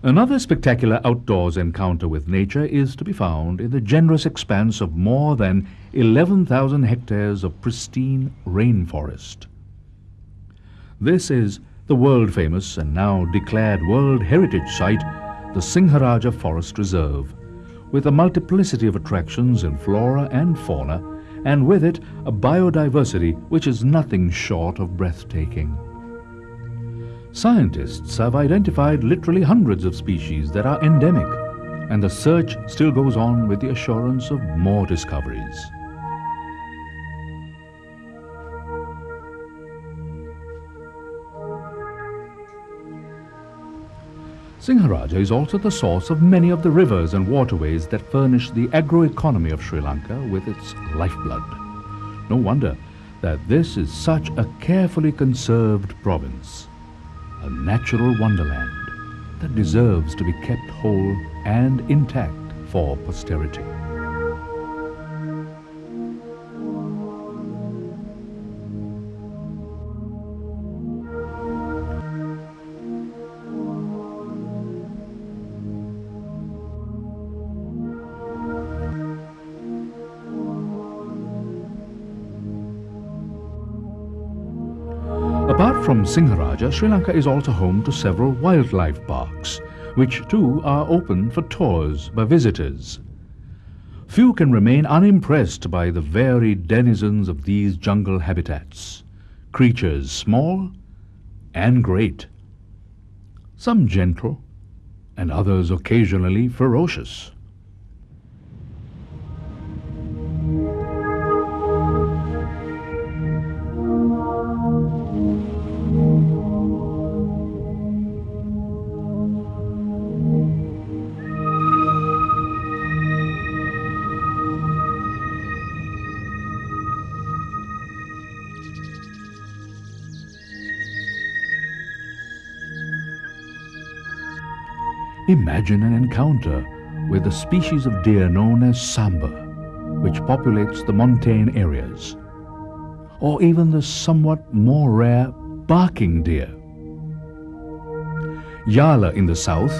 Another spectacular outdoors encounter with nature is to be found in the generous expanse of more than 11,000 hectares of pristine rainforest. This is the world-famous and now declared World Heritage Site, the Singharaja Forest Reserve, with a multiplicity of attractions in flora and fauna, and with it a biodiversity which is nothing short of breathtaking. Scientists have identified literally hundreds of species that are endemic, and the search still goes on with the assurance of more discoveries. Singharaja is also the source of many of the rivers and waterways that furnish the agroeconomy of Sri Lanka with its lifeblood. No wonder that this is such a carefully conserved province, a natural wonderland that deserves to be kept whole and intact for posterity. Apart from Singharaja, Sri Lanka is also home to several wildlife parks, which too are open for tours by visitors. Few can remain unimpressed by the varied denizens of these jungle habitats, creatures small and great, some gentle and others occasionally ferocious. Imagine an encounter with a species of deer known as samba, which populates the montane areas, or even the somewhat more rare barking deer. Yala in the south,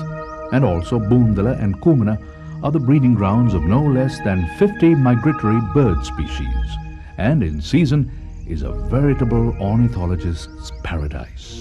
and also Bundala and Kumana, are the breeding grounds of no less than 50 migratory bird species, and in season is a veritable ornithologist's paradise.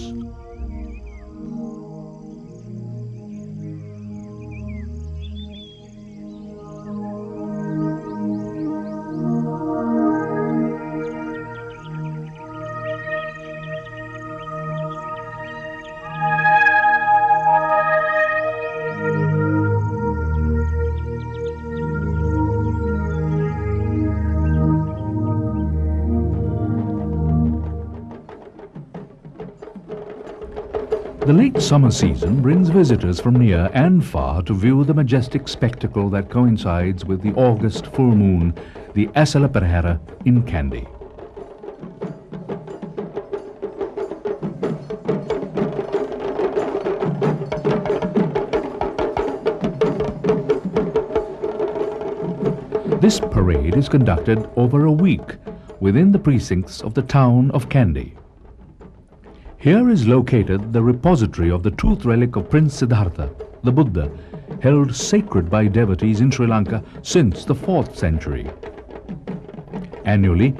The late summer season brings visitors from near and far to view the majestic spectacle that coincides with the August full moon, the Asalaperahara in Kandy. This parade is conducted over a week within the precincts of the town of Kandy. Here is located the repository of the tooth relic of Prince Siddhartha, the Buddha, held sacred by devotees in Sri Lanka since the 4th century. Annually,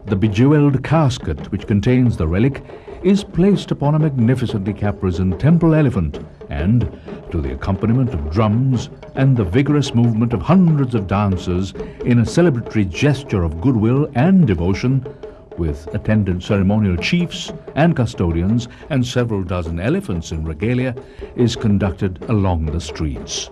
the bejeweled casket which contains the relic is placed upon a magnificently caparisoned temple elephant, and, to the accompaniment of drums and the vigorous movement of hundreds of dancers in a celebratory gesture of goodwill and devotion, with attendant ceremonial chiefs and custodians and several dozen elephants in regalia, is conducted along the streets.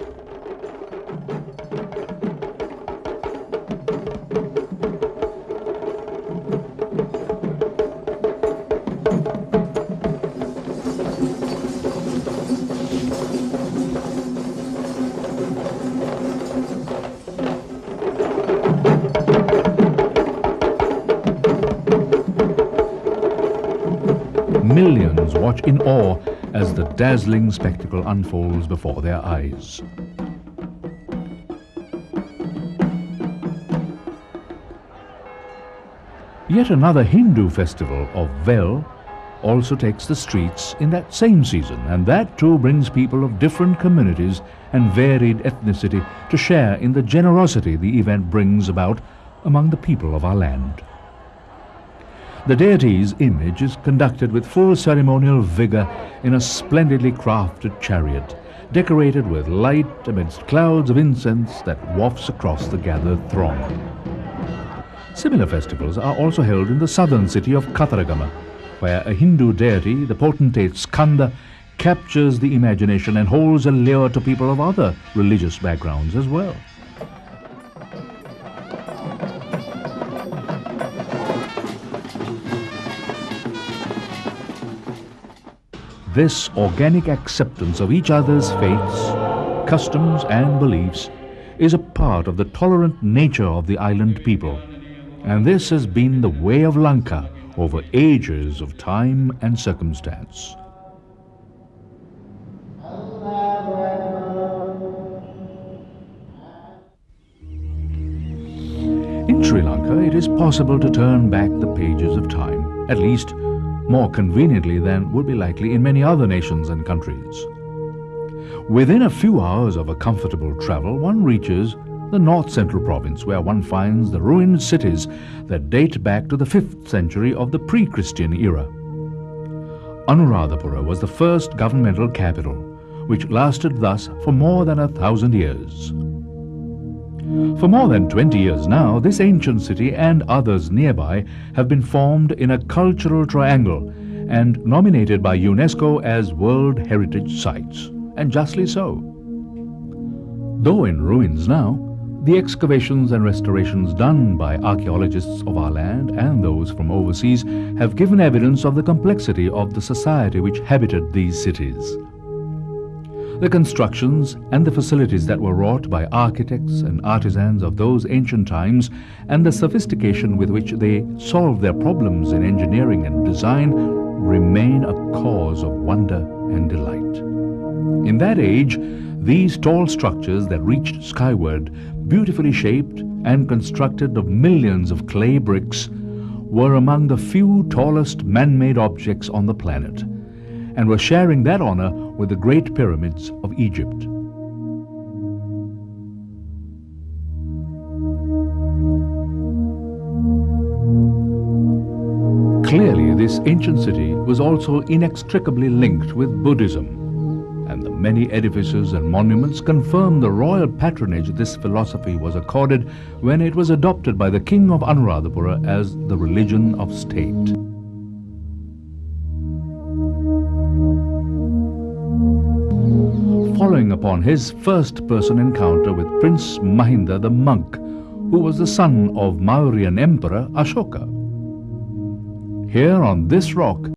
Millions watch in awe as the dazzling spectacle unfolds before their eyes. Yet another Hindu festival of Vel, also takes the streets in that same season, and that too brings people of different communities and varied ethnicity to share in the generosity the event brings about among the people of our land. The deity's image is conducted with full ceremonial vigor in a splendidly crafted chariot, decorated with light amidst clouds of incense that wafts across the gathered throng. Similar festivals are also held in the southern city of Katharagama, where a Hindu deity, the potentate Skanda, captures the imagination and holds a lure to people of other religious backgrounds as well. This organic acceptance of each other's faiths, customs and beliefs is a part of the tolerant nature of the island people, and this has been the way of Lanka over ages of time and circumstance. In Sri Lanka, it is possible to turn back the pages of time, at least more conveniently than would be likely in many other nations and countries. Within a few hours of a comfortable travel, one reaches the north-central province, where one finds the ruined cities that date back to the 5th century of the pre-Christian era. Anuradhapura was the first governmental capital, which lasted thus for more than 1,000 years. For more than 20 years now, this ancient city and others nearby have been formed in a cultural triangle and nominated by UNESCO as World Heritage Sites, and justly so. Though in ruins now, the excavations and restorations done by archaeologists of our land and those from overseas have given evidence of the complexity of the society which habited these cities. The constructions and the facilities that were wrought by architects and artisans of those ancient times, and the sophistication with which they solved their problems in engineering and design, remain a cause of wonder and delight. In that age, these tall structures that reached skyward, beautifully shaped and constructed of millions of clay bricks, were among the few tallest man-made objects on the planet, and were sharing that honor with the great pyramids of Egypt. Clearly, this ancient city was also inextricably linked with Buddhism, and the many edifices and monuments confirm the royal patronage this philosophy was accorded when it was adopted by the king of Anuradhapura as the religion of state. Following upon his first-person encounter with Prince Mahinda the monk, who was the son of Mauryan Emperor Ashoka. Here on this rock,